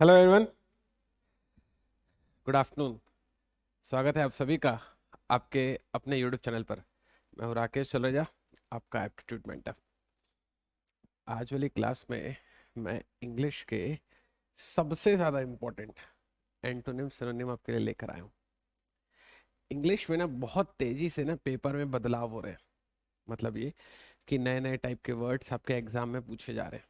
Hello everyone, good afternoon. स्वागत है आप सभी का आपके अपने यूट्यूब चैनल पर। मैं हूँ राकेश चलरेजा, आपका एप्टीट्यूड मेंटर। आज वाली क्लास में मैं इंग्लिश के सबसे ज़्यादा इम्पोर्टेंट एंटोनिम सिनोनिम आपके लिए लेकर आया हूँ। इंग्लिश में ना बहुत तेज़ी से ना पेपर में बदलाव हो रहे हैं। मतलब ये कि नए नए टाइप के वर्ड्स आपके एग्जाम में पूछे जा रहे हैं,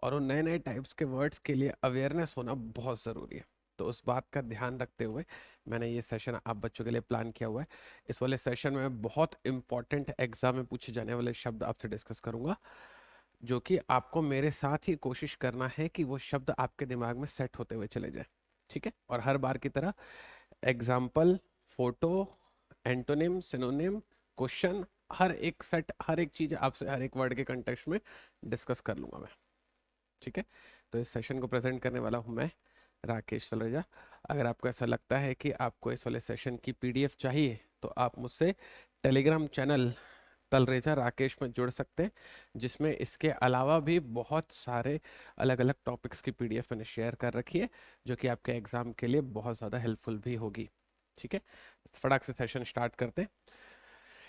और उन नए नए टाइप्स के वर्ड्स के लिए अवेयरनेस होना बहुत ज़रूरी है। तो उस बात का ध्यान रखते हुए मैंने ये सेशन आप बच्चों के लिए प्लान किया हुआ है। इस वाले सेशन में मैं बहुत इंपॉर्टेंट एग्जाम में पूछे जाने वाले शब्द आपसे डिस्कस करूंगा, जो कि आपको मेरे साथ ही कोशिश करना है कि वो शब्द आपके दिमाग में सेट होते हुए चले जाए। ठीक है? और हर बार की तरह example, photo, antonym, synonym, question, हर एक सेट, हर एक चीज आपसे हर एक वर्ड के कंटेक्स्ट में डिस्कस कर लूंगा मैं। ठीक है? तो इस सेशन को प्रेजेंट करने वाला हूं मैं, राकेश तलरेजा। अगर आपको ऐसा लगता है कि आपको इस वाले सेशन की पीडीएफ चाहिए तो आप मुझसे टेलीग्राम चैनल तलरेजा राकेश में जुड़ सकते हैं, जिसमें इसके अलावा भी बहुत सारे अलग अलग टॉपिक्स की पीडीएफ मैंने शेयर कर रखी है, जो कि आपके एग्जाम के लिए बहुत ज़्यादा हेल्पफुल भी होगी। ठीक है? फटाक से सेशन स्टार्ट करते हैं।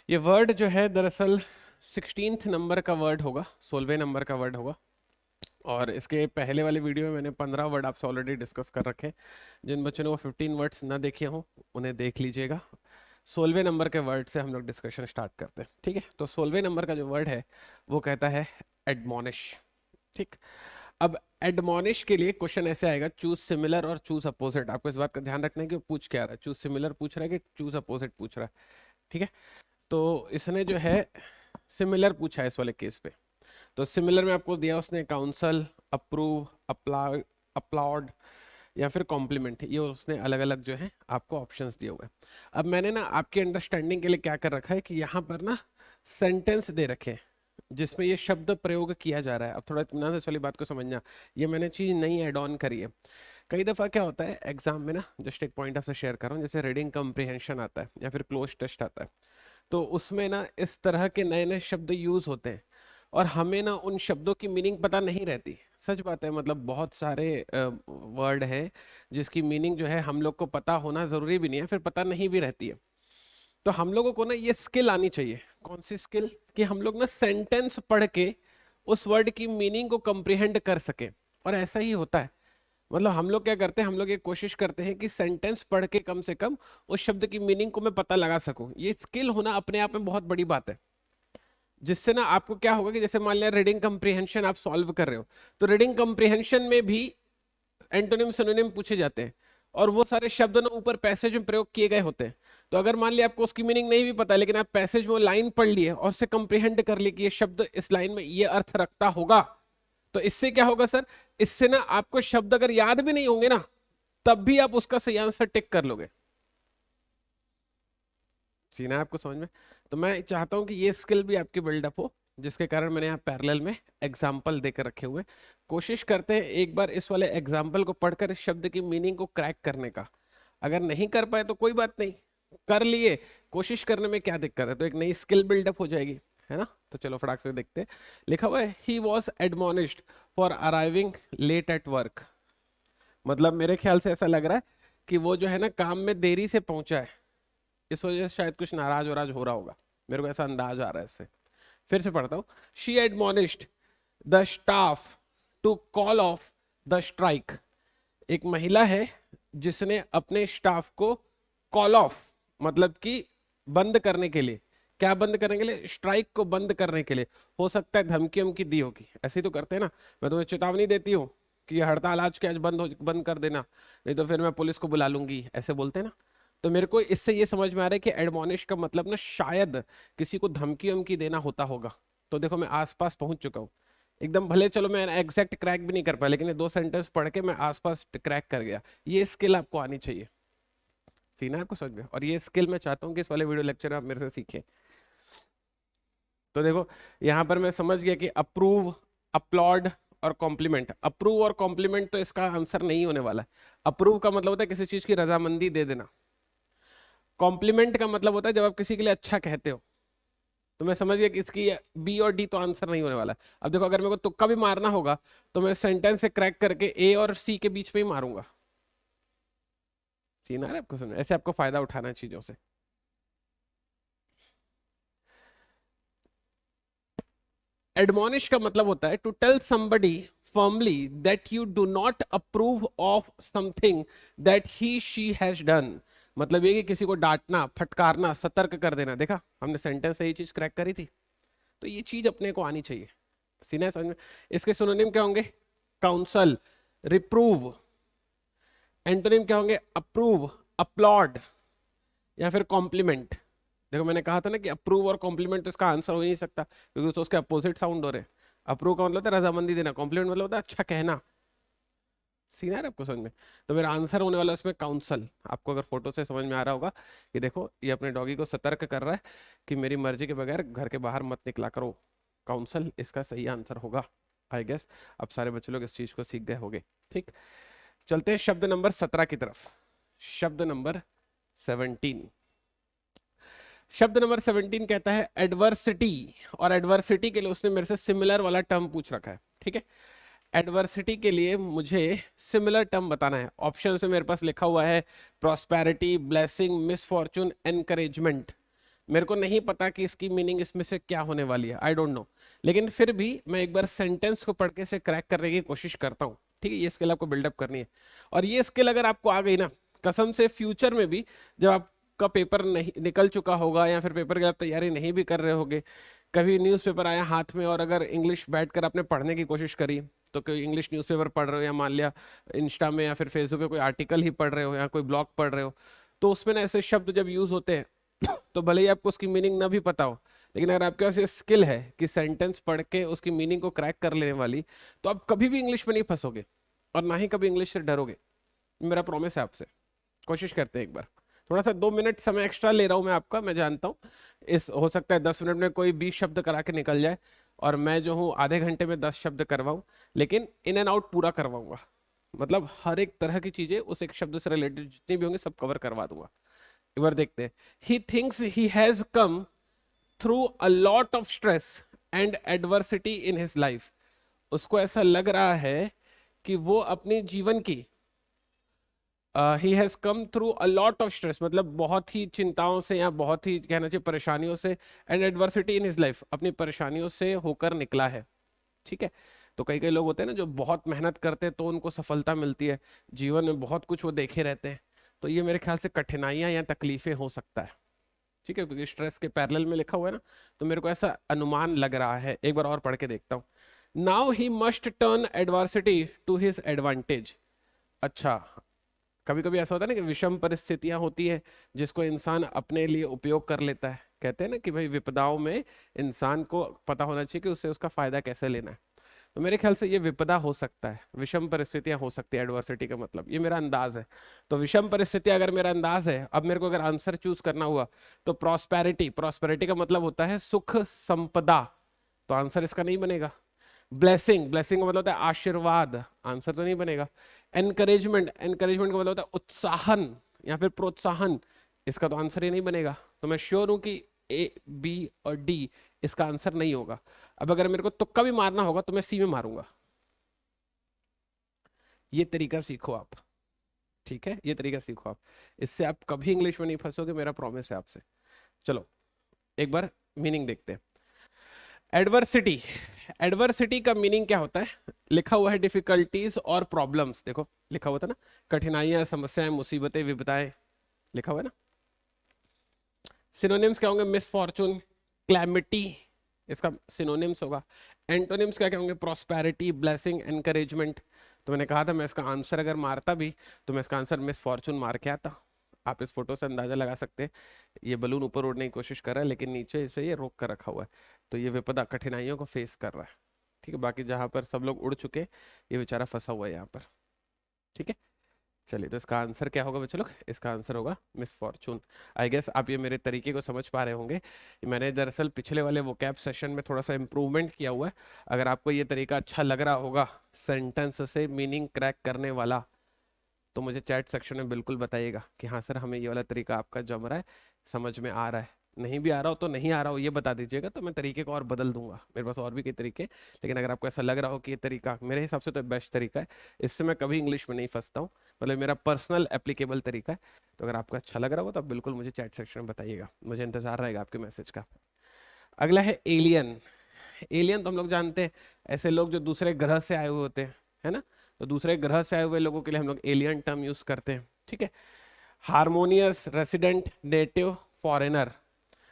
ये वर्ड जो है दरअसल 16th नंबर का वर्ड होगा, 16वें नंबर का वर्ड होगा। और इसके पहले वाले वीडियो में मैंने 15 वर्ड आपसे ऑलरेडी डिस्कस कर रखे हैं। जिन बच्चों ने वो 15 वर्ड्स ना देखे हों उन्हें देख लीजिएगा। 16वें नंबर के वर्ड से हम लोग डिस्कशन स्टार्ट करते हैं। ठीक है? तो 16वें नंबर का जो वर्ड है वो कहता है एडमोनिश। ठीक। अब एडमोनिश के लिए क्वेश्चन ऐसे आएगा, चूज सिमिलर और चूज अपोजिट। आपको इस बात का ध्यान रखना है कि वो पूछ क्या रहा है, चूज सिमिलर पूछ रहा है कि चूज अपोजिट पूछ रहा है। ठीक है? तो इसने जो है सिमिलर पूछा है इस वाले केस पे। तो सिमिलर में आपको दिया उसने काउंसल, अप्रूव, अप्लाई, अपलॉड या फिर कॉम्प्लीमेंट। ये उसने अलग अलग जो है आपको ऑप्शंस दिए हुए हैं। अब मैंने ना आपकी अंडरस्टैंडिंग के लिए क्या कर रखा है कि यहाँ पर ना सेंटेंस दे रखे हैं जिसमें ये शब्द प्रयोग किया जा रहा है। अब थोड़ा इत्मीनान से इस वाली बात को समझना, ये मैंने चीज नई ऐड ऑन करी है। कई दफा क्या होता है एग्जाम में ना, जस्ट एक पॉइंट आपसे शेयर कर रहा हूँ, जैसे रीडिंग कम्प्रिहेंशन आता है या फिर क्लोज टेस्ट आता है, तो उसमें ना इस तरह के नए नए शब्द यूज होते हैं और हमें ना उन शब्दों की मीनिंग पता नहीं रहती। सच बात है, मतलब बहुत सारे वर्ड हैं जिसकी मीनिंग जो है हम लोग को पता होना जरूरी भी नहीं है, फिर पता नहीं भी रहती है। तो हम लोगों को ना ये स्किल आनी चाहिए। कौन सी स्किल? कि हम लोग ना सेंटेंस पढ़ के उस वर्ड की मीनिंग को कंप्रिहेंड कर सके। और ऐसा ही होता है, मतलब हम लोग क्या करते हैं, हम लोग ये कोशिश करते हैं कि सेंटेंस पढ़ के कम से कम उस शब्द की मीनिंग को मैं पता लगा सकूं। ये स्किल होना अपने आप में बहुत बड़ी बात है, जिससे ना आपको क्या होगा कि जैसे मान लिया रीडिंग कंप्रीहेंशन आप सॉल्व कर रहे हो, तो रीडिंग कंप्रीहेंशन में भी एंटोनिम सिनोनिम पूछे जाते हैं, और वो सारे शब्द ना ऊपर पैसेज में प्रयोग किए गए होते हैं। तो अगर मान लिया आपको उसकी मीनिंग नहीं भी पता है, लेकिन आप पैसेज में वो लाइन पढ़ लिए और उसे कंप्रीहेंड कर लिए कि ये शब्द इस लाइन में ये अर्थ रखता होगा, तो इससे क्या होगा सर, इससे ना आपको शब्द अगर याद भी नहीं होंगे ना, तब भी आप उसका सही आंसर टिक कर लोगे। सीना है आपको समझ में? तो मैं चाहता हूं कि ये स्किल भी आपकी बिल्डअप हो, जिसके कारण मैंने यहाँ पैरेलल में एग्जाम्पल देकर रखे हुए। कोशिश करते हैं एक बार इस वाले एग्जाम्पल को पढ़कर इस शब्द की मीनिंग को क्रैक करने का। अगर नहीं कर पाए तो कोई बात नहीं, कर लिए, कोशिश करने में क्या दिक्कत है, तो एक नई स्किल बिल्डअप हो जाएगी, है ना? तो चलो फटाक से देखते हैं। लिखा हुआ है he was admonished for arriving late at work. मतलब मेरे ख्याल से ऐसा लग रहा है कि वो जो है ना काम में देरी से पहुंचा है, इस वजह से शायद कुछ नाराज वराज हो रहा होगा। मेरे को ऐसा अंदाज आ रहा है इससे। फिर से पढ़ता हूँ। She admonished the staff to call off the strike. एक महिला है जिसने अपने स्टाफ को कॉल ऑफ, मतलब कि बंद करने के लिए, क्या बंद करने के लिए? स्ट्राइक को बंद करने के लिए। हो सकता है धमकी उमकी दी होगी, ऐसे ही तो करते हैं ना। मैं तुम्हें चेतावनी देती हूँ कि ये हड़ताल आज के आज बंद कर देना, नहीं तो फिर मैं पुलिस को बुला लूंगी, ऐसे बोलते हैं ना। तो मेरे को इससे ये समझ में आ रहा है कि एडमोनिश का मतलब ना शायद किसी को धमकी उमकी देना होता होगा। तो देखो मैं आसपास पहुंच चुका हूँ एकदम। भले चलो मैं एग्जैक्ट क्रैक भी नहीं कर पाया, लेकिन ये दो सेंटेंस पढ़ के मैं आसपास क्रैक कर गया। ये स्किल आपको आनी चाहिए। सीना है आपको समझ में? और ये स्किल मैं चाहता हूँ कि इस वाले वीडियो लेक्चर में आप मेरे से सीखें। तो देखो यहाँ पर मैं समझ गया कि अप्रूव, अपलॉड और कॉम्प्लीमेंट। अप्रूव और कॉम्प्लीमेंट तो इसका आंसर नहीं होने वाला है। अप्रूव का मतलब होता है किसी चीज की रजामंदी दे देना। कॉम्प्लीमेंट का मतलब होता है जब आप किसी के लिए अच्छा कहते हो। तो मैं समझ गया कि इसकी बी और डी तो आंसर नहीं होने वाला है। अब देखो, अगर मेरे को तुक्का भी मारना होगा तो मैं सेंटेंस से क्रैक करके ए और सी के बीच में ही मारूंगा। सीन आ रहा है आपको समझ? ऐसे आपको फायदा उठाना है चीजों से। एडमोनिश का मतलब होता है to tell somebody firmly that you do not approve of something that he she has done. मतलब ये कि किसी को डांटना, फटकारना, सतर्क कर देना। देखा, हमने सेंटेंस से ये चीज क्रैक करी थी। तो ये चीज अपने को आनी चाहिए। सीना है समझ में? इसके सिनोनिम क्या होंगे? काउंसल, रिप्रूव। एंटोनिम क्या होंगे? अप्रूव, अपलॉड, या फिर कॉम्प्लीमेंट। देखो, मैंने कहा था ना कि अप्रूव और कॉम्प्लीमेंट तो इसका आंसर हो ही नहीं सकता, क्योंकि तो उसके अपोजिट साउंड हो रहे हैं। अप्रूव का मतलब होता है रजामंदी देना, कॉम्प्लीमेंट मतलब होता है अच्छा कहना। सीन है आपको समझ में? तो मेरा आंसर होने वाला है उसमें काउंसल। आपको अगर फोटो से समझ में आ रहा होगा कि देखो, ये अपने डॉगी को सतर्क कर रहा है कि मेरी मर्जी के बगैर घर के बाहर मत निकला करो। काउंसल इसका सही आंसर होगा। आई गेस अब सारे बच्चे लोग इस चीज को सीख गए होंगे। ठीक, चलते हैं शब्द नंबर 17 की तरफ। शब्द नंबर 17। शब्द नंबर 17 कहता है एडवर्सिटी। और एडवर्सिटी के लिए उसने मेरे से सिमिलर वाला टर्म पूछ रखा है। ठीक है, एडवर्सिटी के लिए मुझे सिमिलर टर्म बताना है। ऑप्शन में मेरे पास लिखा हुआ है प्रॉस्पेरिटी, ब्लेसिंग, मिसफॉर्चून, एनकरेजमेंट। मेरे को नहीं पता कि इसकी मीनिंग इसमें से क्या होने वाली है, आई डोंट नो। लेकिन फिर भी मैं एक बार सेंटेंस को पढ़ के से क्रैक करने की कोशिश करता हूँ। ठीक है, ये स्किल आपको बिल्डअप करनी है। और ये स्किल अगर आपको आ गई ना, कसम से फ्यूचर में भी जब आपका पेपर नहीं निकल चुका होगा, या फिर पेपर की आप तैयारी नहीं भी कर रहे होगे, कभी न्यूज़पेपर आया हाथ में और अगर इंग्लिश बैठकर आपने पढ़ने की कोशिश करी, तो कोई इंग्लिश न्यूज़पेपर पढ़ रहे हो, या मान लिया इंस्टा में या फिर फेसबुक पे कोई आर्टिकल ही पढ़ रहे हो, या कोई ब्लॉग पढ़ रहे हो, तो उसमें ना ऐसे शब्द जब यूज होते हैं तो भले ही आपको उसकी मीनिंग ना भी पता हो, लेकिन अगर आपके पास ये स्किल है कि सेंटेंस पढ़ के उसकी मीनिंग को क्रैक कर लेने वाली, तो आप कभी भी इंग्लिश में नहीं फंसोगे और ना ही कभी इंग्लिश से डरोगे। मेरा प्रॉमिस है आपसे। कोशिश करते हैं एक बार। थोड़ा सा 2 मिनट समय एक्स्ट्रा ले रहा हूं मैं आपका, मैं जानता हूँ। इस हो सकता है 10 मिनट में कोई 20 शब्द करा के निकल जाए, और मैं जो हूँ आधे घंटे में 10 शब्द करवाऊं, लेकिन इन एंड आउट पूरा करवाऊंगा। मतलब हर एक तरह की चीजें उस एक शब्द से रिलेटेड जितनी भी होंगी सब कवर करवा दूंगा। एक बार देखते हैं। He thinks he has come through a lot of stress and adversity in his life. उसको ऐसा लग रहा है कि वो अपने जीवन की, he has come through a lot of stress, मतलब बहुत ही चिंताओं से, या बहुत ही कहना चाहिए परेशानियों से, and adversity in his life, अपनी परेशानियों से होकर निकला है। ठीक है, तो कई कई लोग होते हैं ना जो बहुत मेहनत करते हैं तो उनको सफलता मिलती है, जीवन में बहुत कुछ वो देखे रहते हैं। तो ये मेरे ख्याल से कठिनाइयां या तकलीफें हो सकता है। ठीक है, क्योंकि स्ट्रेस के पैरेलल में लिखा हुआ है ना, तो मेरे को ऐसा अनुमान लग रहा है। एक बार और पढ़ के देखता हूँ। Now he must turn adversity to his advantage. अच्छा, कभी कभी ऐसा होता है ना कि विषम परिस्थितियां होती है जिसको इंसान अपने लिए उपयोग कर लेता है। कहते हैं ना कि भाई विपदाओं में इंसान को पता होना चाहिए कि उससे उसका फायदा कैसे लेना है। तो मेरे ख्याल से ये विपदा हो सकता है, विषम परिस्थितियां हो सकती है, एडवर्सिटी का मतलब, ये मेरा अंदाज है। तो विषम परिस्थितियां अगर मेरा अंदाज है, अब मेरे को अगर आंसर चूज करना हुआ, तो प्रॉस्पेरिटी, प्रॉस्पेरिटी का मतलब होता है सुख संपदा, तो आंसर इसका नहीं बनेगा। ब्लेसिंग, ब्लेसिंग का मतलब होता है आशीर्वाद, आंसर तो नहीं बनेगा। एनकरेजमेंट, एनकरेजमेंट का मतलब होता है उत्साहन या फिर प्रोत्साहन, इसका तो आंसर ही नहीं बनेगा। तो मैं श्योर हूं कि ए, बी और डी इसका आंसर नहीं होगा। अब अगर मेरे को तुक्का भी मारना होगा तो मैं सी में मारूंगा। ये तरीका सीखो आप। ठीक है, ये तरीका सीखो आप। इससे आप कभी इंग्लिश में नहीं फंसोगे, मेरा प्रॉमिस है आपसे। चलो एक बार मीनिंग देखते हैं। एडवर्सिटी, एडवर्सिटी का मीनिंग क्या होता है? लिखा हुआ है डिफिकल्टीज और प्रॉब्लम्स। देखो लिखा हुआ था ना, कठिनाइयां, समस्याएं, मुसीबतें, विपदाएं, लिखा हुआ है ना। सिनोनिम्स क्या होंगे? मिसफॉर्चून, क्लैमिटी, इसका सिनोनिम्स होगा। एंटोनिम्स क्या क्या होंगे? Prosperity, blessing, encouragement. तो मैंने कहा था मैं इसका आंसर अगर मारता भी तो मैं इसका आंसर मिसफॉर्चून मार के आता। आप इस फोटो से अंदाजा लगा सकते हैं, ये बलून ऊपर उड़ने की कोशिश कर रहा है लेकिन नीचे इसे ये रोक कर रखा हुआ है। तो ये विपदा, कठिनाइयों को फेस कर रहा है। ठीक है, बाकी जहां पर सब लोग उड़ चुके, ये बेचारा फंसा हुआ है यहाँ पर। ठीक है, चलिए, तो इसका आंसर क्या होगा बच्चे लोग? इसका आंसर होगा मिसफॉर्चून। आई गेस आप ये मेरे तरीके को समझ पा रहे होंगे। मैंने दरअसल पिछले वाले वोकैब सेशन में थोड़ा सा इंप्रूवमेंट किया हुआ है। अगर आपको ये तरीका अच्छा लग रहा होगा सेंटेंस से मीनिंग क्रैक करने वाला, तो मुझे चैट सेक्शन में बिल्कुल बताइएगा कि हाँ सर, हमें ये वाला तरीका आपका जम रहा है, समझ में आ रहा है। नहीं भी आ रहा हो तो नहीं आ रहा हो ये बता दीजिएगा, तो मैं तरीके को और बदल दूंगा। मेरे पास और भी कई तरीके हैं, लेकिन अगर आपको ऐसा लग रहा हो कि ये तरीका मेरे हिसाब से तो बेस्ट तरीका है, इससे मैं कभी इंग्लिश में नहीं फंसता हूँ, मतलब मेरा पर्सनल एप्लीकेबल तरीका है, तो अगर आपको अच्छा लग रहा हो तो आप बिल्कुल मुझे चैट सेक्शन में बताइएगा, मुझे इंतजार रहेगा आपके मैसेज का। अगला है एलियन। एलियन तो हम लोग जानते हैं, ऐसे लोग जो दूसरे ग्रह से आए हुए होते हैं, है ना, तो दूसरे ग्रह से आए हुए लोगों के लिए हम लोग एलियन टर्म यूज करते हैं, ठीक है। Harmonious, resident, native, foreigner.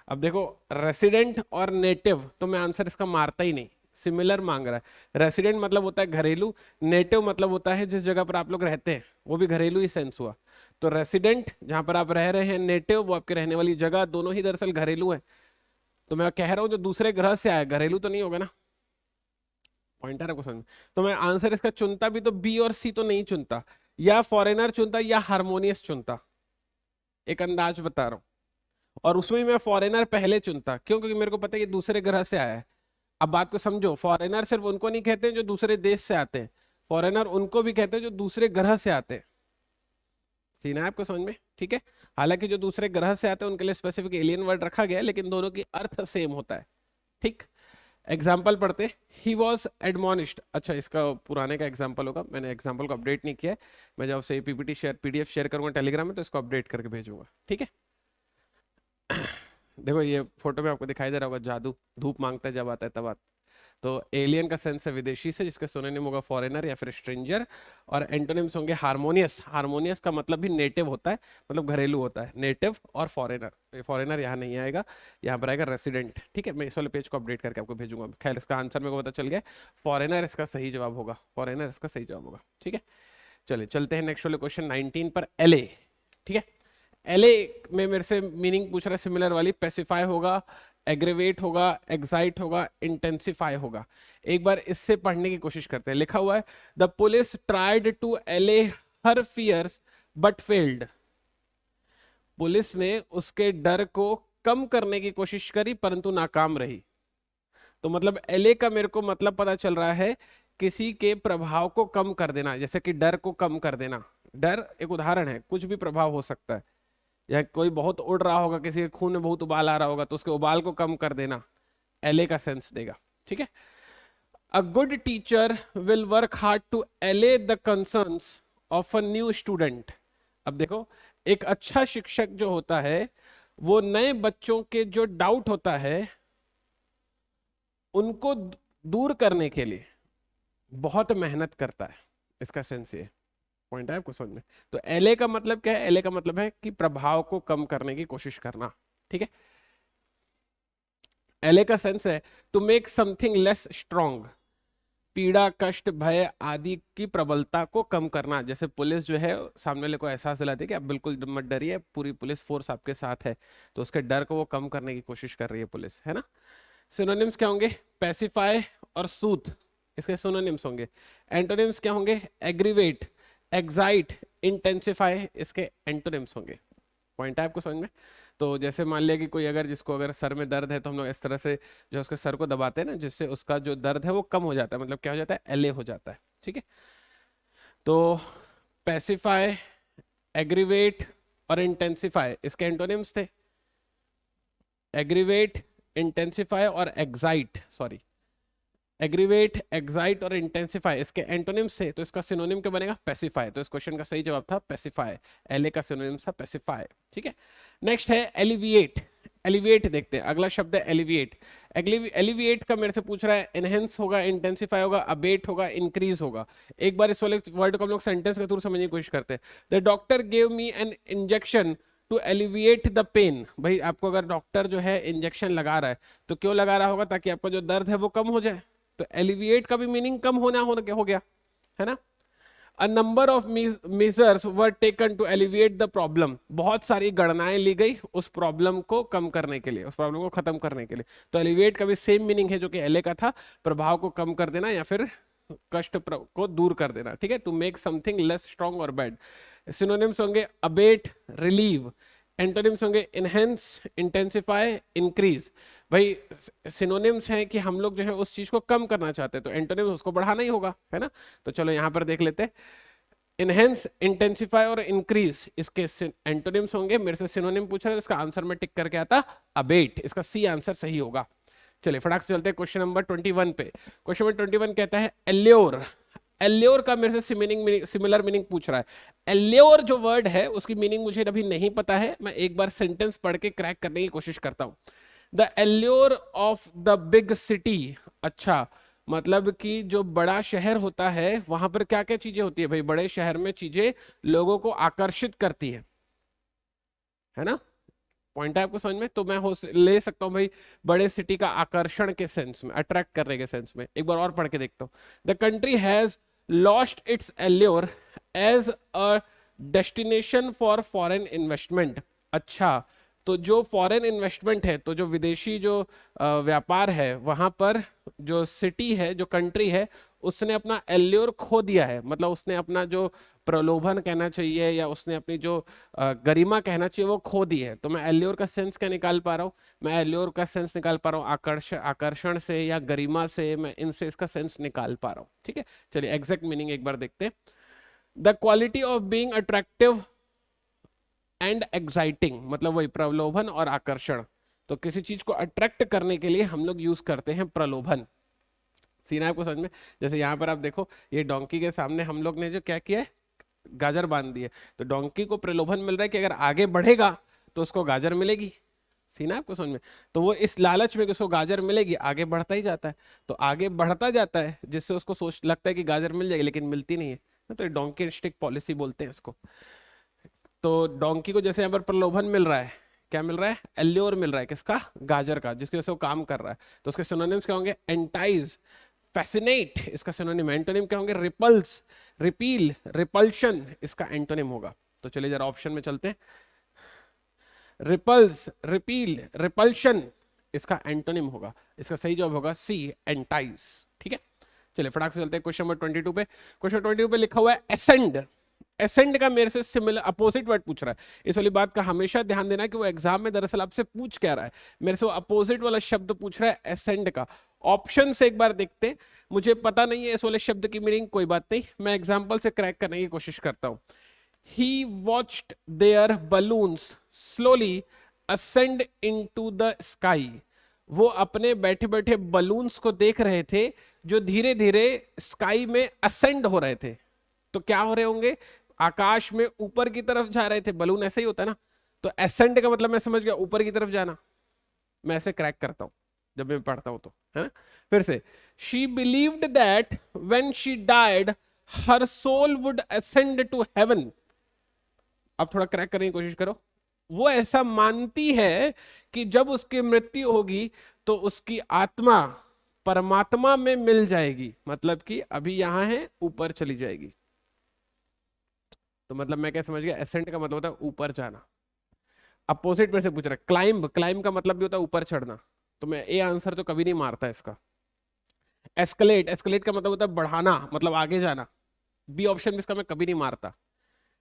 अब देखो, रेसिडेंट और नेटिव तो मैं आंसर इसका मारता ही नहीं, सिमिलर मांग रहा है। रेसिडेंट मतलब होता है घरेलू, नेटिव मतलब होता है जिस जगह पर आप लोग रहते हैं, वो भी घरेलू ही सेंस हुआ। तो रेसिडेंट जहां पर आप रह रहे हैं, नेटिव वो आपके रहने वाली जगह, दोनों ही दरअसल घरेलू है। तो मैं कह रहा हूं जो दूसरे ग्रह से आया, घरेलू तो नहीं होगा ना, पॉइंटर है क्वेश्चन में। तो मैं आंसर इसका चुनता भी तो बी और सी तो नहीं चुनता, या फॉरेनर चुनता या हारमोनियस चुनता, एक अंदाज बता रहा हूं। और उसमें भी मैं फॉरेनर पहले चुनता, क्यों? क्योंकि मेरे को पता है ये दूसरे ग्रह से आया है। अब बात को समझो, फॉरेनर सिर्फ उनको नहीं कहते जो दूसरे देश से आते हैं, फॉरेनर उनको भी कहते हैं जो दूसरे ग्रह से आते हैं। सीन है आपको समझ में? ठीक है। हालांकि जो दूसरे ग्रह से आते हैं उनके लिए स्पेसिफिक एलियन वर्ड रखा गया है, लेकिन दोनों की अर्थ सेम होता है, ठीक। एग्जाम्पल पढ़ते, ही वॉज एडमोनिश्ड। अच्छा, इसका पुराने का एग्जाम्पल होगा, मैंने एग्जाम्पल को अपडेट नहीं किया है। मैं जब से पीपीटी शेयर, पीडीएफ शेयर करूंगा टेलीग्राम में, तो इसको अपडेट करके भेजूंगा, ठीक है। देखो ये फोटो में आपको दिखाई दे रहा होगा, जादू धूप मांगता है जब आता है तब आता। तो एलियन का सेंस है विदेशी से, जिसका सिनोनिम होगा फॉरेनर या फिर स्ट्रेंजर। और एंटोनिम्स होंगे हारमोनियस। हारमोनियस का मतलब भी नेटिव होता है, मतलब घरेलू होता है, नेटिव और फॉरेनर। फॉरेनर यहाँ नहीं आएगा, यहाँ पर आएगा रेसिडेंट, ठीक है। मैं इस वाले पेज को अपडेट करके आपको भेजूंगा। खैर इसका आंसर मेरे को पता चल गया, फॉरेनर इसका सही जवाब होगा, फॉरेनर इसका सही जवाब होगा, ठीक है। चलिए चलते हैं नेक्स्ट वाले क्वेश्चन 19 पर, एलए, ठीक है। एलए में मेरे से मीनिंग पूछ रहा है सिमिलर वाली, पेसिफाई होगा, एग्रेवेट होगा, एक्साइट होगा, इंटेंसिफाई होगा। एक बार इससे पढ़ने की कोशिश करते हैं। लिखा हुआ है, द पुलिस ट्राइड टू एले हर फियर्स बट फेल्ड। पुलिस ने उसके डर को कम करने की कोशिश करी परंतु नाकाम रही। तो मतलब एले का मेरे को मतलब पता चल रहा है किसी के प्रभाव को कम कर देना, जैसे कि डर को कम कर देना। डर एक उदाहरण है, कुछ भी प्रभाव हो सकता है, या कोई बहुत उड़ रहा होगा, किसी के खून में बहुत उबाल आ रहा होगा, तो उसके उबाल को कम कर देना एले का सेंस देगा, ठीक है। A good teacher will work hard to allay the concerns of a new student. अब देखो, एक अच्छा शिक्षक जो होता है वो नए बच्चों के जो डाउट होता है उनको दूर करने के लिए बहुत मेहनत करता है, इसका सेंस ये पॉइंट है आपको समझ में। तो एलए का मतलब क्या है? एलए का मतलब है कि प्रभाव को कम करने की कोशिश करना, ठीक है। एलए का सेंस है to make something less strong, पीड़ा, कष्ट, भय आदि की प्रबलता को कम करना। जैसे पुलिस जो है सामने वाले को एहसास दिलाती है कि आप बिल्कुल मत डरिए, पूरी पुलिस फोर्स आपके साथ है, तो उसके डर को वो कम करने की कोशिश कर रही है पुलिस, है ना। सिनोनिम्स क्या होंगे? पेसिफाई और सूथ, इसके सिनोनिम्स होंगे। एंटोनिम्स क्या होंगे? एग्रीवेट, एक्साइट, इंटेंसिफाई, इसके एंटोनिम्स होंगे। पॉइंट है आपको समझ में? तो जैसे मान लिया कि कोई अगर जिसको अगर सर में दर्द है, तो हम लोग इस तरह से जो उसके सर को दबाते हैं ना, जिससे उसका जो दर्द है वो कम हो जाता है, मतलब क्या हो जाता है? एले हो जाता है, ठीक है। तो पेसिफाई, एग्रीवेट और इंटेंसिफाई इसके एंटोनिम्स थे। एग्रीवेट, इंटेंसिफाई और एक्साइट, सॉरी, एग्रीवेट, एक्साइट और इंटेंसिफाई इसके एंटोनिम्स थे, तो इसका सिनोनिम क्या बनेगा? पेसिफाई। तो इस क्वेश्चन का सही जवाब था पेसिफाई, एलए का सिनोनिम था पेसिफाई, ठीक है। नेक्स्ट है एलिविएट। एलिविएट देखते हैं, अगला शब्द है एलिविएट। एलिविएट का मेरे से पूछ रहा है, एनहेंस होगा, इंटेंसिफाई होगा, अबेट होगा, इंक्रीज होगा। एक बार इस वाले वर्ड को हम लोग सेंटेंस के थ्रू समझने की कोशिश करते हैं। The doctor gave me an injection to alleviate the pain. भाई आपको अगर डॉक्टर जो है इंजेक्शन लगा रहा है, तो क्यों लगा रहा होगा? ताकि आपका जो दर्द है वो कम हो जाए। तो एलिविएट का भी मीनिंग कम होना हो गया, है ना। A number of measures were taken to alleviate the problem. बहुत सारी गणनाएं ली गई उस प्रॉब्लम को कम करने के लिए, उस प्रॉब्लम को खत्म करने के लिए। तो एलिविएट का भी सेम मीनिंग है जो कि एले का था, प्रभाव को कम कर देना या फिर कष्ट को दूर कर देना, ठीक है। To make something less strong और बैड। सिनोनिम्स होंगे अबेट, रिलीव। एंटोनिम्स होंगे इनहेंस, इंटेंसिफाई, इंक्रीज। भाई सिनोनिम्स हैं कि हम लोग जो है उस चीज को कम करना चाहते हैं, तो एंटोनिम्स उसको बढ़ाना ही होगा, है ना। तो चलो यहां पर देख लेते हैं। इनहेंस, इंटेंसिफाई और इंक्रीज इसके एंटोनिम्स होंगे। मेरे से सिनोनिम पूछ रहे हैं तो इसका आंसर में टिक करके आता अबेट, इसका सी आंसर सही होगा। चलिए फटाक से चलते हैं क्वेश्चन नंबर 21 पे। क्वेश्चन नंबर 21 कहता है एल्योर। एल्योर का मेरे से सिमिलर मीनिंग पूछ रहा है। एल्योर जो वर्ड है उसकी मीनिंग मुझे अभी नहीं पता है, मैं एक बार सेंटेंस पढ़ के क्रैक करने की कोशिश करता हूं। The allure of the big city. अच्छा, मतलब कि जो बड़ा शहर होता है वहां पर क्या क्या चीजें होती है भाई, बड़े शहर में चीजें लोगों को आकर्षित करती है ना। पॉइंट है आपको समझ में? तो मैं ले सकता हूं भाई बड़े सिटी का आकर्षण के सेंस में, अट्रैक्ट करने के सेंस में। एक बार और पढ़ के देखता हूं। The country has lost its allure as a destination for foreign investment. अच्छा, तो जो फॉरेन इन्वेस्टमेंट है, तो जो विदेशी जो व्यापार है, वहां पर जो सिटी है, जो कंट्री है, उसने अपना एल्योर खो दिया है। मतलब उसने अपना जो प्रलोभन कहना चाहिए या उसने अपनी जो गरिमा कहना चाहिए वो खो दी है। तो मैं एल्योर का सेंस क्या निकाल पा रहा हूँ? मैं एल्योर का सेंस निकाल पा रहा हूँ आकर्षण से या गरिमा से, मैं इनसे इसका सेंस निकाल पा रहा हूँ। ठीक है, चलिए एग्जैक्ट मीनिंग एक बार देखते हैं। The quality of being attractive and exciting, मतलब वही प्रलोभन और आकर्षण। तो किसी चीज को अट्रैक्ट करने के लिए हम लोग यूज करते हैं प्रलोभन। सीना आपको समझ में? जैसे यहाँ पर आप देखो, ये डोंकी के सामने हम लोग ने जो क्या किया है, गाजर बांध दी है। तो डोंकी को प्रलोभन मिल रहा है कि अगर आगे बढ़ेगा तो उसको गाजर मिलेगी। सीना आपको समझ में? तो वो इस लालच में कि उसको गाजर मिलेगी आगे बढ़ता ही जाता है। तो आगे बढ़ता जाता है जिससे उसको सोच लगता है कि गाजर मिल जाएगी, लेकिन मिलती नहीं है। तो डोंकी स्टिक पॉलिसी बोलते हैं इसको। तो डोंकी को जैसे यहाँ पर प्रलोभन मिल रहा है, क्या मिल रहा है? एल्योर मिल रहा है, किसका? गाजर का, जिसकी वजह से वो काम कर रहा है। तो उसके सिनोनिम्स क्या होंगे? एंटाइज, फैसिनेट इसका सिनोनिम। एंटोनिम क्या होंगे? रिपल्स, रिपील, रिपल्शन इसका एंटोनिम होगा। तो चलिए जरा ऑप्शन में चलते हैं। रिपल्स, रिपील, रिपल्शन इसका एंटोनिम होगा। इसका सही जवाब होगा सी, एंटाइज। ठीक है, चलिए फटाक से चलते हैं क्वेश्चन नंबर 22 पे। क्वेश्चन 22 पे लिखा हुआ है एसेंड। एसेंड का मेरे से सिमिलर अपोजिट वर्ड पूछ रहा है। इस वाली बात का हमेशा ध्यान देना कि वो एग्जाम में दरअसल आपसे पूछ क्या रहा है। मेरे से वो अपोजिट वाला शब्द पूछ रहा है एसेंड का। ऑप्शन से एक बार देखते हैं। मुझे पता नहीं है इस वाले शब्द की मीनिंग, कोई बात नहीं, मैं एग्जाम्पल से क्रैक करने की कोशिश करता हूं। He watched their balloons slowly ascend into the sky. वो अपने बैठे बैठे बलून्स को देख रहे थे जो धीरे धीरे स्काई में असेंड हो रहे थे। तो क्या हो रहे होंगे? आकाश में ऊपर की तरफ जा रहे थे। बलून ऐसे ही होता है ना। तो असेंड का मतलब मैं समझ गया, ऊपर की तरफ जाना। मैं ऐसे क्रैक करता हूं जब मैं पढ़ता हूं तो, है ना। फिर से, she believed that when she died her soul would ascend to heaven. अब थोड़ा क्रैक करने की कोशिश करो। वो ऐसा मानती है कि जब उसकी मृत्यु होगी तो उसकी आत्मा परमात्मा में मिल जाएगी। मतलब कि अभी यहां है, ऊपर चली जाएगी। तो मतलब मैं क्या समझ गया? एसेंट का मतलब होता है ऊपर जाना। अपोजिट में से पूछ रहा है क्लाइंब। क्लाइंब का मतलब भी होता है ऊपर चढ़ना। तो मैं ए आंसर तो कभी नहीं मारता इसका। एस्केलेट, एस्केलेट का मतलब होता है बढ़ाना, मतलब आगे जाना। बी ऑप्शन इसका मैं कभी नहीं मारता।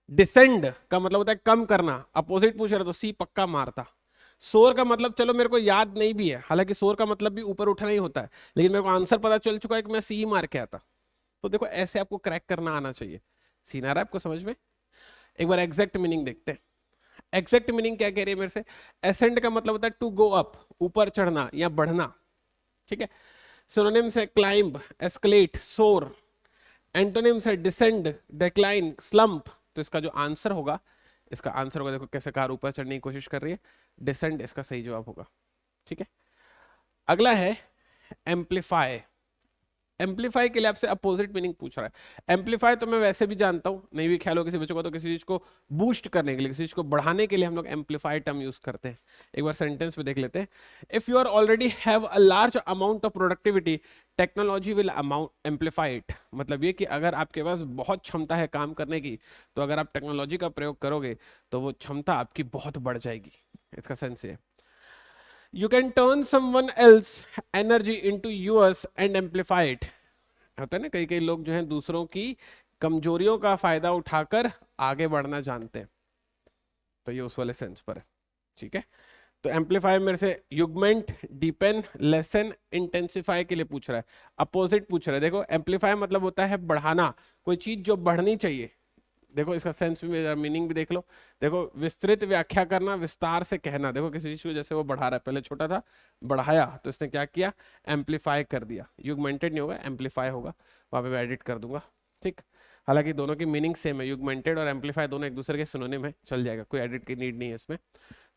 डिसेंड का मतलब होता है कम करना। अपोजिट पूछ रहा तो सी पक्का मारता। सोर का मतलब चलो मेरे को याद नहीं भी है, हालांकि सोर का मतलब भी ऊपर उठना ही होता है, लेकिन मेरे को आंसर पता चल चुका है कि मैं सी ही मार के आता। तो देखो ऐसे आपको क्रैक करना आना चाहिए। सीन आ रहा है आपको समझ में? एक बार एग्जैक्ट मीनिंग देखते हैं। एग्जैक्ट मीनिंग क्या कह रही है मेरे से? एसेंड का मतलब होता है टू गो अप, ऊपर चढ़ना या बढ़ना। ठीक है, सिनोनिम्स है क्लाइंब, एस्केलेट, सोर। एंटोनिम्स है डिसेंड, डिक्लाइन, स्लंप। तो इसका जो आंसर होगा, इसका आंसर होगा, देखो कैसे कार ऊपर चढ़ने की कोशिश कर रही है, डिसेंड इसका सही जवाब होगा। ठीक है, अगला है एम्पलीफाई। एम्पलीफाई के लिए आपसे अपोजिट मीनिंग पूछ रहा है। एम्पलीफाई तो मैं वैसे भी जानता हूं, नहीं भी ख्याल हो किसी बच्चों को, तो किसी चीज को बूस्ट करने के लिए, किसी चीज को बढ़ाने के लिए हम लोग एम्पलीफाई टर्म यूज करते हैं। एक बार सेंटेंस में देख लेते हैं। If you are already have a large amount of productivity, technology will amount amplify it. मतलब ये कि अगर आपके पास बहुत क्षमता है काम करने की, तो अगर आप टेक्नोलॉजी का प्रयोग करोगे तो वो क्षमता आपकी बहुत बढ़ जाएगी। इसका सेंस है you can turn someone else energy into yours and amplify it. होता है ना, कई कई लोग जो हैं दूसरों की कमजोरियों का फायदा उठाकर आगे बढ़ना जानते हैं। तो ये उस वाले सेंस पर है। ठीक है, तो एम्पलीफाई मेरे से युगमेंट, डीपेन, लेसन, इंटेंसिफाई के लिए पूछ रहा है। अपोजिट पूछ रहा है। देखो एम्पलीफाई मतलब होता है बढ़ाना, कोई चीज जो बढ़नी चाहिए। देखो इसका सेंस भी, मीनिंग भी देख लो। देखो विस्तृत व्याख्या करना, विस्तार से कहना। देखो किसी चीज को जैसे वो बढ़ा रहा है, पहले छोटा था बढ़ाया तो इसने क्या किया, एम्पलीफाई कर दिया। युगमेंटेड नहीं होगा, एम्पलीफाई होगा, वहां पे मैं एडिट कर दूंगा। ठीक, हालांकि दोनों की मीनिंग सेम है, युगमेंटेड और एम्पलीफाई दोनों एक दूसरे के सिनोनिम है, चल जाएगा, कोई एडिट की नीड नहीं है इसमें।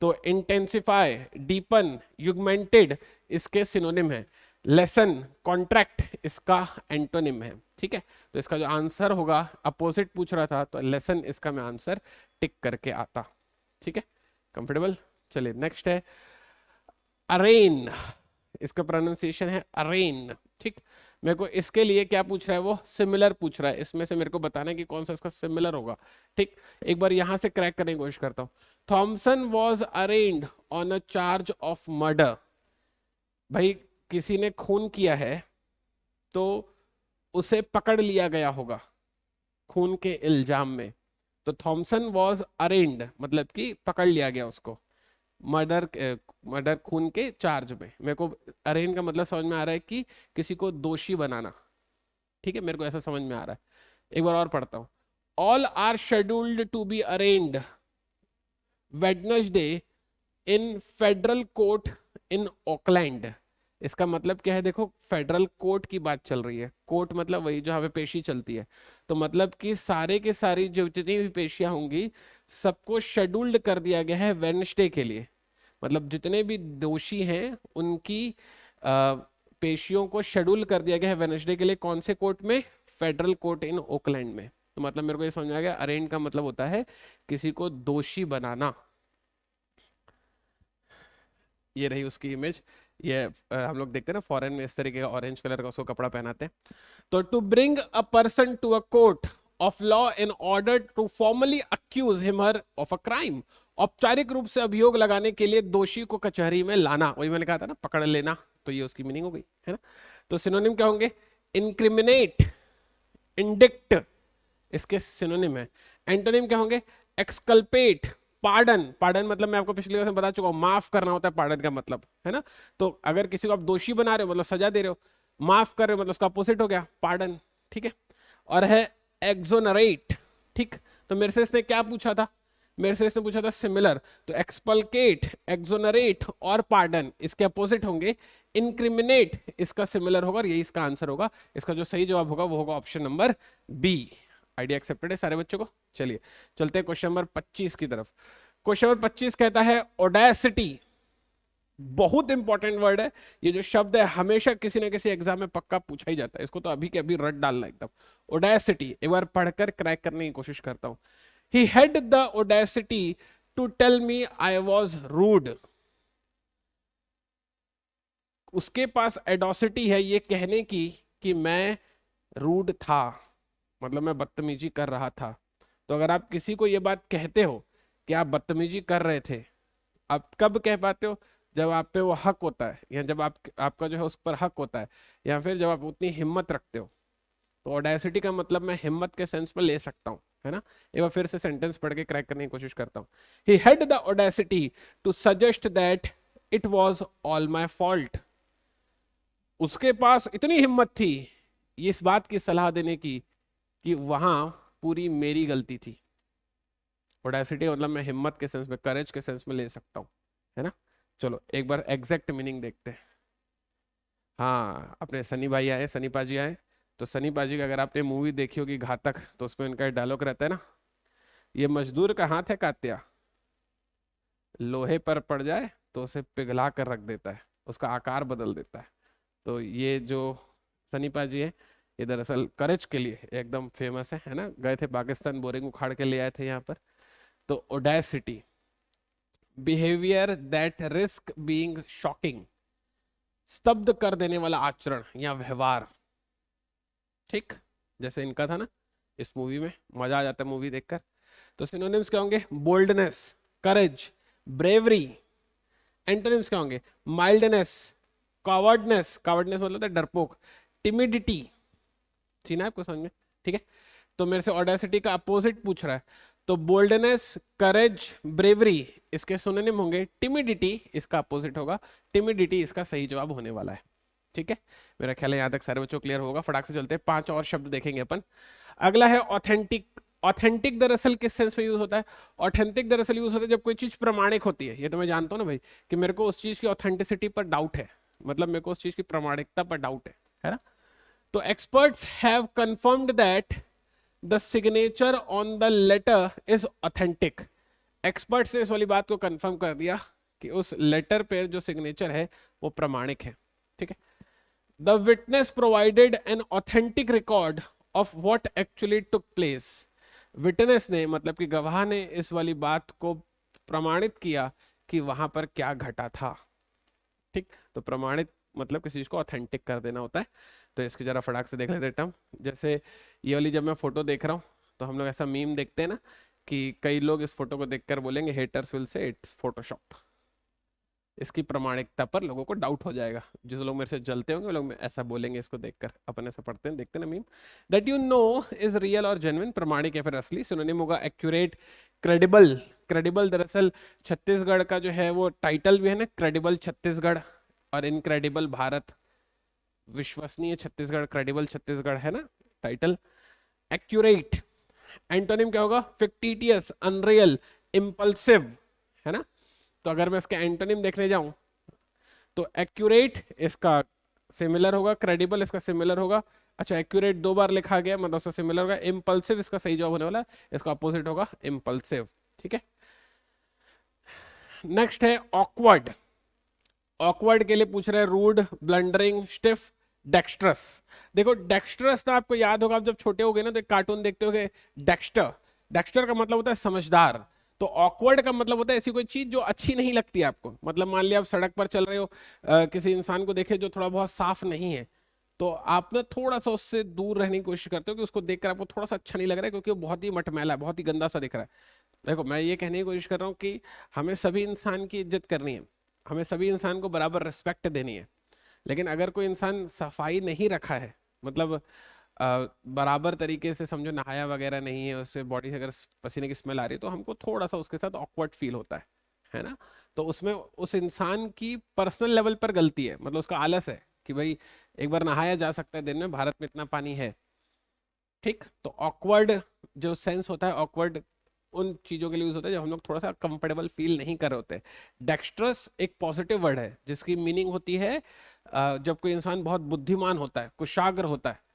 तो इंटेंसिफाई, डीपन, युगमेंटेड इसके सिनोनिम है। लेसन, कॉन्ट्रैक्ट इसका एंटोनिम है। ठीक है, तो इसका जो आंसर होगा, अपोजिट पूछ रहा था तो लेसन इसका मैं आंसर टिक करके आता। ठीक है, कंफर्टेबल। चलिए नेक्स्ट है अरेन, इसका प्रोनाउंसिएशन है अरेन। ठीक, मेरे को इसके लिए क्या पूछ रहा है, वो सिमिलर पूछ रहा है, इसमें से मेरे को बताना है कि कौन सा इसका सिमिलर होगा। ठीक, एक बार यहां से क्रैक करने की कोशिश करता हूं। Thomson was arraigned on a charge of murder. भाई किसी ने खून किया है तो उसे पकड़ लिया गया होगा खून के इल्जाम में। तो थॉमसन वॉज अरेन्ड मतलब कि पकड़ लिया गया उसको, मर्डर मर्डर खून के चार्ज में। मेरे को अरेन का मतलब समझ में आ रहा है कि किसी को दोषी बनाना। ठीक है, मेरे को ऐसा समझ में आ रहा है। एक बार और पढ़ता हूं। All are scheduled to be arraigned Wednesday in federal court in Oakland. इसका मतलब क्या है, देखो फेडरल कोर्ट की बात चल रही है, कोर्ट मतलब वही जो हमें पेशी चलती है। तो मतलब कि सारे के सारी जो जितनी भी पेशियां होंगी सबको शेड्यूल्ड कर दिया गया है वेडनेसडे के लिए। मतलब जितने भी दोषी हैं उनकी पेशियों को शेड्यूल कर दिया गया है वेडनेसडे के लिए। कौन से कोर्ट में, फेडरल कोर्ट इन ओकलैंड में। तो मतलब मेरे को ये समझ आ गया, अरेंड का मतलब होता है किसी को दोषी बनाना। ये रही उसकी इमेज। ये हम लोग देखते हैं ना फॉरेन में इस तरीके का ऑरेंज कलर का उसको कपड़ा पहनाते हैं। तो to bring a person to a court of law in order to formally accuse him her of a crime. औपचारिक रूप से अभियोग लगाने के लिए दोषी को कचहरी में लाना, वही मैंने कहा था ना, पकड़ लेना। तो ये उसकी मीनिंग हो गई है ना। तो सिनोनिम क्या होंगे, इनक्रिमिनेट, इंडिक्ट इसके सिनोनिम है। एंटोनिम क्या होंगे, एक्सकल्पेट, पार्डन। पार्डन मतलब मैं आपको पिछली बार बता चुका हूं, माफ करना होता है पार्डन का मतलब, है ना। तो अगर किसी को आप दोषी बना रहे हो मतलब सजा दे रहे हो, माफ कर रहे हो मतलब उसका अपोजिट हो गया पार्डन। ठीक है, और है एक्सोनरेट। ठीक, तो मेरे से इसने क्या पूछा था, मेरे से इसने पूछा था सिमिलर। तो एक्सपल्केट, एक्सोनरेट और पार्डन इसके अपोजिट होंगे। इनक्रिमिनेट इसका सिमिलर होगा और यही इसका आंसर होगा। इसका जो सही जवाब होगा वो होगा option number B. Idea accepted है सारे बच्चों को। चलिए चलते हैं क्वेश्चन नंबर 25 की तरफ। क्वेश्चन नंबर 25 कहता है ओडेसिटी। बहुत इंपॉर्टेंट वर्ड है ये, जो शब्द है हमेशा किसी ना किसी एग्जाम में पक्का पूछा ही जाता है, इसको तो अभी के अभी रट डालना एकदम। ओडेसिटी एक बार पढ़कर क्रैक करने की कोशिश करता हूं। He had the audacity to tell me I was rude. उसके पास एडोसिटी है ये कहने की कि मैं रूड था, मतलब मैं बदतमीजी कर रहा था। तो अगर आप किसी को ये बात कहते हो कि आप बदतमीजी कर रहे थे, आप कब कह पाते हो, जब आप पे वो हक होता है, या जब आपका जो है उस पर हक होता है, या फिर जब आप उतनी हिम्मत रखते हो। तो ऑडेसिटी का मतलब मैं हिम्मत के सेंस में ले सकता हूं, है ना। एक बार फिर से सेंटेंस पढ़ के क्रैक करने की कोशिश करता हूं। He had the audacity to suggest that it was all my fault. उसके पास इतनी हिम्मत थी ये इस बात की सलाह देने की कि वहां पूरी मेरी गलती थी। ऑडेसिटी मतलब मैं हिम्मत के सेंस में, करेज के सेंस में ले सकता हूं, है ना। चलो एक बार एग्जैक्ट मीनिंग देखते हैं। हाँ, अपने सनी भाई आए, सनी पाजी आए। तो सनी पाजी का अगर आपने मूवी देखी होगी घातक, तो उसमें इनका डायलॉग रहता है ना, ये मजदूर का हाथ है कात्या, लोहे पर पड़ जाए तो उसे पिघला कर रख देता है, उसका आकार बदल देता है। तो ये जो सनी पाजी है ये दरअसल करेज के लिए एकदम फेमस है ना। गए थे पाकिस्तान, बोरिंग उखाड़ के ले आए थे यहाँ पर। तो Audacity, behaviour that risk being shocking, स्तब्ध कर देने वाला आचरण या व्यवहार। ठीक, जैसे इनका था ना इस मूवी में, मजा आ जाता है मूवी देखकर। तो सिनोनिम्स क्या होंगे, बोल्डनेस, करेज, ब्रेवरी। एंटोनिम्स क्या होंगे, माइल्डनेस, कॉवर्डनेस, कॉवर्डनेस मतलब है डरपोक, टिमिडिटी। ठीक है आपको समझ में, ठीक है। तो मेरे से ऑडेसिटी का अपोजिट पूछ रहा है, तो बोल्डनेस, करेज, ब्रेवरी इसके सिनोनिम होंगे। टिमिडिटी इसका अपोजिट होगा, टिमिडिटी इसका सही जवाब होने वाला है। ठीक है, मेरा ख्याल है यहां तक सारे बच्चों क्लियर होगा। फटाक से चलते हैं, 5 और शब्द देखेंगे अपन। अगला है ऑथेंटिक, ऑथेंटिक दरअसल किस सेंस में यूज होता है? ऑथेंटिक दरअसल यूज होता है जब कोई चीज प्रमाणिक होती है। ये तो मैं जानता हूँ ना भाई कि मेरे को उस चीज की ऑथेंटिसिटी पर डाउट है, मतलब मेरे को उस चीज की प्रामाणिकता पर डाउट है ना। तो experts have confirmed that the signature on the letter is authentic. Experts ने इस वाली बात को कंफर्म कर दिया कि उस लेटर पे जो सिग्नेचर है वो प्रमाणिक है, ठीक है। The witness provided an authentic record of what actually took place. Witness ने मतलब कि गवाह ने इस वाली बात को प्रमाणित किया कि वहां पर क्या घटा था, ठीक। तो प्रमाणित मतलब किसी चीज को ऑथेंटिक कर देना होता है। तो इसकी जरा फटाक से देख लेते टर्म। जैसे ये वाली जब मैं फोटो देख रहा हूँ तो हम लोग ऐसा मीम देखते हैं ना कि कई लोग इस फोटो को देखकर बोलेंगे haters will say it's Photoshop. इसकी प्रमाणिकता पर लोगों को डाउट हो जाएगा। जिस लोग मेरे से जलते होंगे वो लोग ऐसा बोलेंगे इसको देखकर। अपन ऐसा पढ़ते हैं, देखते हैं ना meme, that you know is real और जेन्युइन, प्रमाणिक या फिर असली। सिनोनिम होगा एक्यूरेट, क्रेडिबल। क्रेडिबल दरअसल छत्तीसगढ़ का जो है वो टाइटल भी है ना, क्रेडिबल छत्तीसगढ़ और इनक्रेडिबल भारत। विश्वसनीय छत्तीसगढ़, क्रेडिबल छत्तीसगढ़ है ना टाइटल। एक्यूरेट एंटोनिम क्या होगा? फिक्टिटियस, अनरियल, इम्पल्सिव, है ना। तो अगर मैं इसके एंटोनिम देखने जाऊं तो एक्यूरेट इसका सिमिलर होगा, क्रेडिबल इसका सिमिलर होगा। अच्छा, एक्यूरेट दो बार लिखा गया मतलब उसका सिमिलर होगा। इम्पल्सिव इसका सही जवाब होने वाला है, इसका अपोजिट होगा इम्पल्सिव, ठीक है। नेक्स्ट है ऑकवर्ड। ऑकवर्ड के लिए पूछ रहे हैं रूड, ब्लंडरिंग, स्टिफ, डेक्स्ट्रस। देखो डेक्स्ट्रस तो आपको याद होगा, आप जब छोटे हो गए ना तो एक कार्टून देखते हो डेक्स्टर। डेक्स्टर का मतलब होता है समझदार। तो ऑकवर्ड का मतलब होता है ऐसी कोई चीज जो अच्छी नहीं लगती आपको। मतलब मान लिया आप सड़क पर चल रहे हो, किसी इंसान को देखे जो थोड़ा बहुत साफ नहीं है, तो आप ना थोड़ा सा उससे दूर रहने की कोशिश करते हो कि उसको देखकर आपको थोड़ा सा अच्छा नहीं लग रहा है क्योंकि वो बहुत ही मटमैला है, बहुत ही गंदा सा दिख रहा है। देखो मैं ये कहने की कोशिश कर रहा हूँ कि हमें सभी इंसान की इज्जत करनी है, हमें सभी इंसान को बराबर रिस्पेक्ट देनी है। लेकिन अगर कोई इंसान सफाई नहीं रखा है, मतलब बराबर तरीके से समझो नहाया वगैरह नहीं है, उससे बॉडी से अगर पसीने की स्मेल आ रही है तो हमको थोड़ा सा उसके साथ ऑकवर्ड फील होता है ना। तो उसमें उस इंसान की पर्सनल लेवल पर गलती है, मतलब उसका आलस है कि भाई एक बार नहाया जा सकता है दिन में, भारत में इतना पानी है, ठीक। तो ऑकवर्ड जो सेंस होता है, ऑकवर्ड उन चीजों के लिए यूज होता है जब हम लोग थोड़ा सा कंफर्टेबल फील नहीं कर रहे होते। डेक्स्ट्रस एक पॉजिटिव वर्ड है जिसकी मीनिंग होती है जब कोई इंसान बहुत बुद्धिमान होता है, कुशाग्र होता है,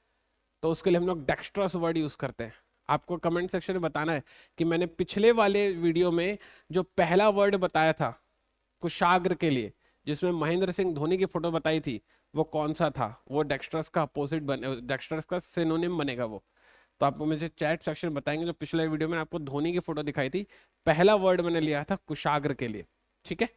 तो उसके लिए हम लोग डेक्स्ट्रस वर्ड यूज करते हैं। आपको कमेंट सेक्शन में बताना है कि मैंने पिछले वाले वीडियो में जो पहला वर्ड बताया था कुशाग्र के लिए, जिसमें महेंद्र सिंह धोनी की फोटो बताई थी, वो कौन सा था? वो डेक्स्ट्रस का अपोजिट बने, डेक्स्ट्रस का सिनोनिम बनेगा वो। तो आपको मुझे चैट सेक्शन में बताएंगे। जो पिछले वीडियो में आपको धोनी की फोटो दिखाई थी, पहला वर्ड मैंने लिया था कुशाग्र के लिए, ठीक है।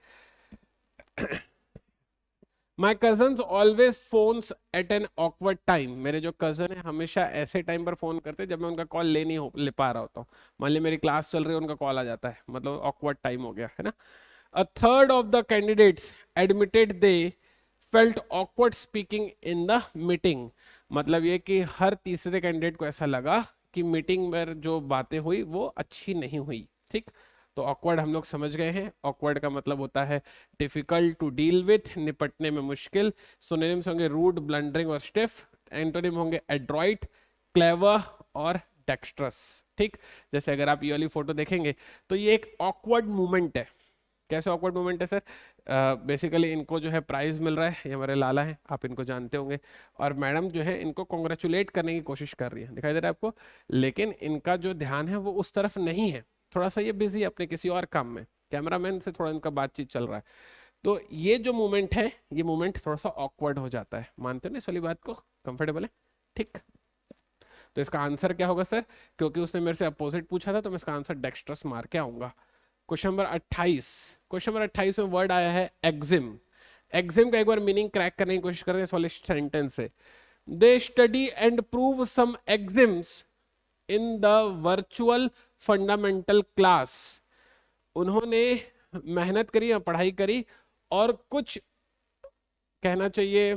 My cousin always phones at an awkward time. मेरे जो कजन है हमेशा ऐसे टाइम पर फोन करते हैं जब मैं उनका कॉल ले पा रहा होता हूँ। मान ली मेरी क्लास चल रही है, उनका कॉल आ जाता है, मतलब ऑकवर्ड टाइम हो गया, है ना। A third of the candidates admitted they felt awkward speaking in the meeting। मतलब ये कि हर तीसरे कैंडिडेट को ऐसा लगा कि मीटिंग में जो बातें हुई वो अच्छी नहीं हुई, ठीक। तो ऑकवर्ड हम लोग समझ गए हैं। ऑकवर्ड का मतलब होता है डिफिकल्ट टू डील विथ, निपटने में मुश्किल। सिनोनिम्स होंगे रूड, ब्लंडरिंग और स्टिफ। एंटोनिम होंगे एड्रॉइट, क्लेवर और डेक्स्ट्रस, ठीक। जैसे अगर आप ये वाली फोटो देखेंगे तो ये एक ऑकवर्ड मूवमेंट है। कैसे ऑकवर्ड मोमेंट है सर? बेसिकली इनको जो है प्राइज मिल रहा है, ये हमारे लाला हैं, आप इनको जानते होंगे, और मैडम जो है इनको कॉन्ग्रेचुलेट करने की कोशिश कर रही है, दिखाई दे रहा है आपको। लेकिन इनका जो ध्यान है वो उस तरफ नहीं है, थोड़ा सा ये बिजी है अपने किसी और काम में, कैमरामैन से थोड़ा इनका बातचीत चल रहा है। तो ये जो मूवमेंट है, ये मूवमेंट थोड़ा सा ऑकवर्ड हो जाता है। मानते हो ना इस वाली बात को? कंफर्टेबल है, ठीक। तो इसका आंसर क्या होगा सर? क्योंकि उसने मेरे से अपोजिट पूछा था तो मैं इसका आंसर डेक्स्ट्रस मार के आऊंगा। Question number 28। क्वेश्चन नंबर 28 में वर्ड आया है एग्जिम। एग्जिम का एक बार मीनिंग क्रैक करने की कोशिश करते हैं इस वाले सेंटेंस से। They study and prove some exams in the virtual fundamental class. उन्होंने मेहनत करी या पढ़ाई करी और कुछ कहना चाहिए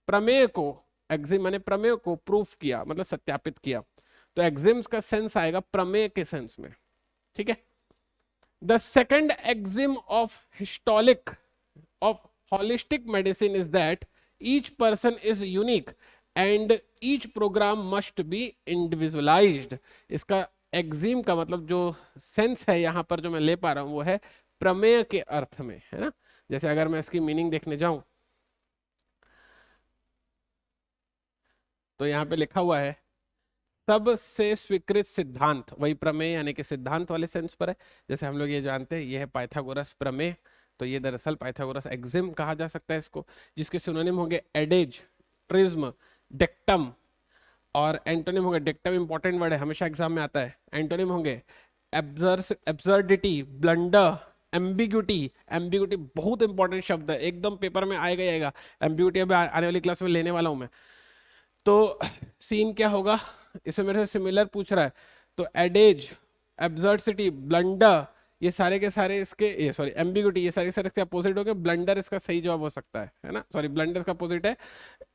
प्रमेय को, एग्जिम माने प्रमेय को प्रूफ किया, मतलब सत्यापित किया। तो एग्जिम्स का सेंस आएगा प्रमेय के सेंस में, ठीक है। The second axiom of holistic medicine is that each person is unique and each program must be individualized। इसका एक्जिम का मतलब जो सेंस है यहाँ पर जो मैं ले पा रहा हूँ वो है प्रमेय के अर्थ में, है ना। जैसे अगर मैं इसकी मीनिंग देखने जाऊं तो यहाँ पे लिखा हुआ है सबसे स्वीकृत सिद्धांत, वही प्रमेय यानी कि सिद्धांत वाले सेंस पर है। जैसे हम लोग ये जानते हैं ये है पाइथागोरस प्रमेय, तो ये दरअसल पाइथागोरस एक्सिम कहा जा सकता है इसको, जिसके सिनोनिम होंगे एडेज, ट्रिज्म, डेक्टम, और एंटोनिम होंगे, डेक्टम इंपॉर्टेंट वर्ड है, हमेशा एग्जाम में आता है। एंटोनिम होंगे एब्सर्डिटी, ब्लंडर, एम्बिग्यूटी। एम्बिग्यूटी बहुत इंपॉर्टेंट शब्द है, एकदम पेपर में आएगा ही आएगा। एम्बिग्यूटी अभी आने वाली क्लास में लेने वाला हूं मैं। तो सीन क्या होगा, इसमें मेरे से सिमिलर पूछ रहा है, तो एडेज, एब्सर्डिटी, ब्लंडर, ये सारे के सारे इसके, ये सॉरी एम्बिग्यूटी, ये सारे के सारे इसके अपोजिट हो गए। ब्लंडर इसका सही जवाब हो सकता है ना, सॉरी ब्लंडर इसका अपोजिट है,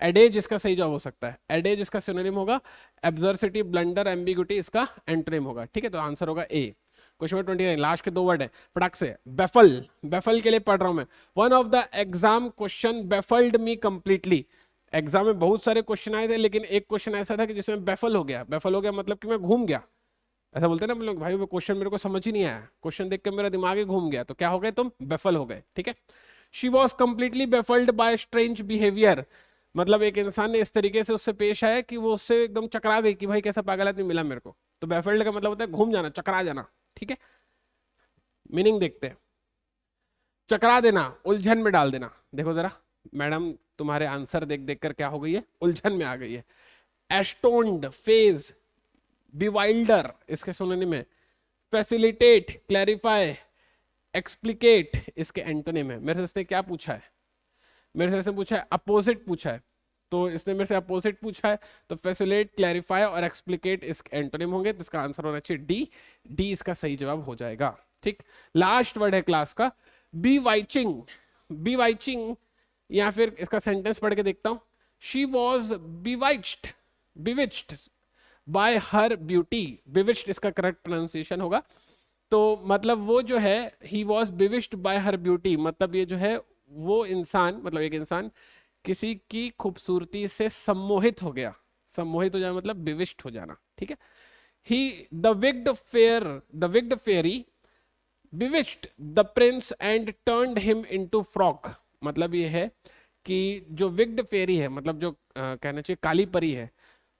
एडेज इसका सही जवाब हो सकता है। एडेज इसका सिनोनिम होगा, एब्सर्डिटी, ब्लंडर, एम्बिग्यूटी इसका एंटोनिम होगा। ठीक है, तो आंसर होगा ए। क्वेश्चन नंबर 29, लास्ट के दो वर्ड है फटाक से। बेफल, बेफल के लिए पढ़ रहा हूं मैं। One of the exam question baffled me completely. Exam में बहुत सारे क्वेश्चन आए थे, लेकिन एक क्वेश्चन ऐसा था कि जिसमें बेफल हो गया। बेफल हो गया मतलब कि मैं घूम गया, ऐसा बोलते हैं ना हम लोग, भाई वो क्वेश्चन मेरे को समझ ही नहीं आया, क्वेश्चन देख के मेरा दिमाग ही घूम गया। तो क्या हो गए तुम, बेफल हो गए। ठीक है, she was completely baffled by strange behaviour, मतलब एक इंसान ने इस तरीके से उससे पेश आया कि वो उससे एकदम चकरा गई कि भाई कैसा पागल आदमी मिला मेरे को। तो बेफल्ड का मतलब होता है घूम जाना, चकरा जाना। ठीक है, मीनिंग देखते हैं। चकरा देना, उलझन में डाल देना। देखो जरा मैडम, तुम्हारे आंसर देख देख कर क्या हो गई है, उलझन में आ गई है। एस्टोन्ड, फेज, बिवाइल्डर इसके सिनोनिम में, फैसिलिटेट, क्लैरिफाई, एक्सप्लिकेट इसके एंटोनिम है। मेरे से इसने क्या पूछा है, मेरे से इसने पूछा है अपोजिट पूछा है, तो इसने मेरे से अपोजिट पूछा है, तो फैसिलिटेट, क्लैरिफाई और एक्सप्लिकेट इसके एंटोनिम होंगे, तो इसका आंसर होना चाहिए डी। डी इसका सही जवाब हो जाएगा। ठीक, लास्ट वर्ड है क्लास का, बी वाइचिंग। बी वाइचिंग या फिर इसका सेंटेंस पढ़ के देखता हूं। She was bewitched, bewitched by her beauty. Bewitched इसका करेक्ट प्रोनाउंसिएशन होगा। तो मतलब वो जो है, he was bewitched by her beauty, मतलब ये जो है वो इंसान, मतलब एक इंसान किसी की खूबसूरती से सम्मोहित हो गया। सम्मोहित हो जाना मतलब बिविष्ट हो जाना। ठीक है, ही the wicked fair, the wicked fairy bewitched the prince and turned him into frog. मतलब ये है कि जो विग्ड फेरी है, मतलब जो कहना चाहिए काली परी है,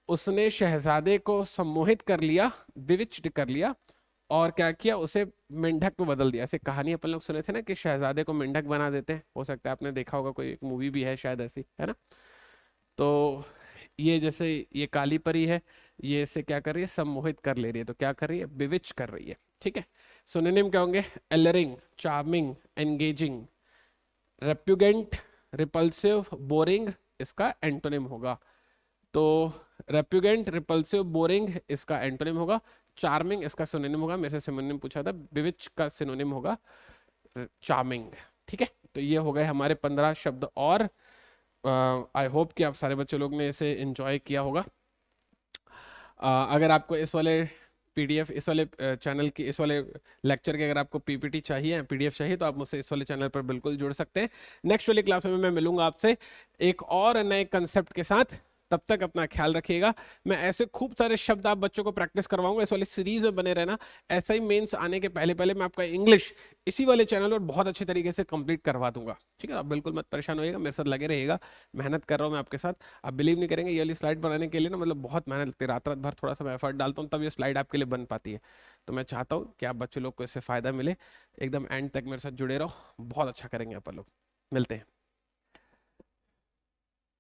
उसने शहजादे को सम्मोहित कर लिया, बिविच्ड कर लिया, और क्या किया, उसे मेंढक में बदल दिया। ऐसे कहानी अपन लोग सुने थे ना कि शहजादे को मेंढक बना देते हैं, हो सकता है आपने देखा होगा, कोई एक मूवी भी है शायद ऐसी, है ना। तो ये जैसे ये काली परी है, ये इसे क्या कर रही है, सम्मोहित कर ले रही है। तो क्या कर रही है, बिविच कर रही है। ठीक है, सिनोनिम क्या होंगे, एलरिंग, चार्मिंग, एंगेजिंग, रेप्यूगेंट, रिपल्सिव, बोरिंग इसका एंटोनिम होगा। तो रेप्यूगेंट, रिपल्सिव, बोरिंग इसका एंटोनिम होगा। चार्मिंग इसका सिनोनिम होगा, मेरे से सिनोनिम पूछा था, बिविच का सिनोनिम होगा चार्मिंग। ठीक है, तो ये हो गए हमारे 15 शब्द। और आई होप कि आप सारे बच्चे लोग ने इसे एंजॉय किया होगा। अगर आपको इस वाले पीडीएफ, इस वाले चैनल की, इस वाले लेक्चर के अगर आपको पीपीटी चाहिए, पीडीएफ चाहिए, तो आप मुझसे इस वाले चैनल पर बिल्कुल जुड़ सकते हैं। नेक्स्ट वाली क्लास में मैं मिलूंगा आपसे एक और नए कंसेप्ट के साथ। तब तक अपना ख्याल रखिएगा। मैं ऐसे खूब सारे शब्द आप बच्चों को प्रैक्टिस करवाऊंगा, इस वाली सीरीज में बने रहना। ऐसा ही मेंस आने के पहले पहले मैं आपका इंग्लिश इसी वाले चैनल पर बहुत अच्छे तरीके से कंप्लीट करवा दूंगा। ठीक है, आप बिल्कुल मत परेशान होइएगा, मेरे साथ लगे रहिएगा। मेहनत कर रहा हूँ मैं आपके साथ। आप बिलीव नहीं करेंगे, ये वाली स्लाइड बनाने के लिए ना, मतलब बहुत मेहनत लगती है, रात रात भर थोड़ा सा मैं एफर्ट डालता हूँ, तब ये स्लाइड आपके लिए बन पाती है। तो मैं चाहता हूँ कि आप बच्चे लोग को इससे फायदा मिले। एकदम एंड तक मेरे साथ जुड़े रहो, बहुत अच्छा करेंगे अपन लोग। मिलते हैं।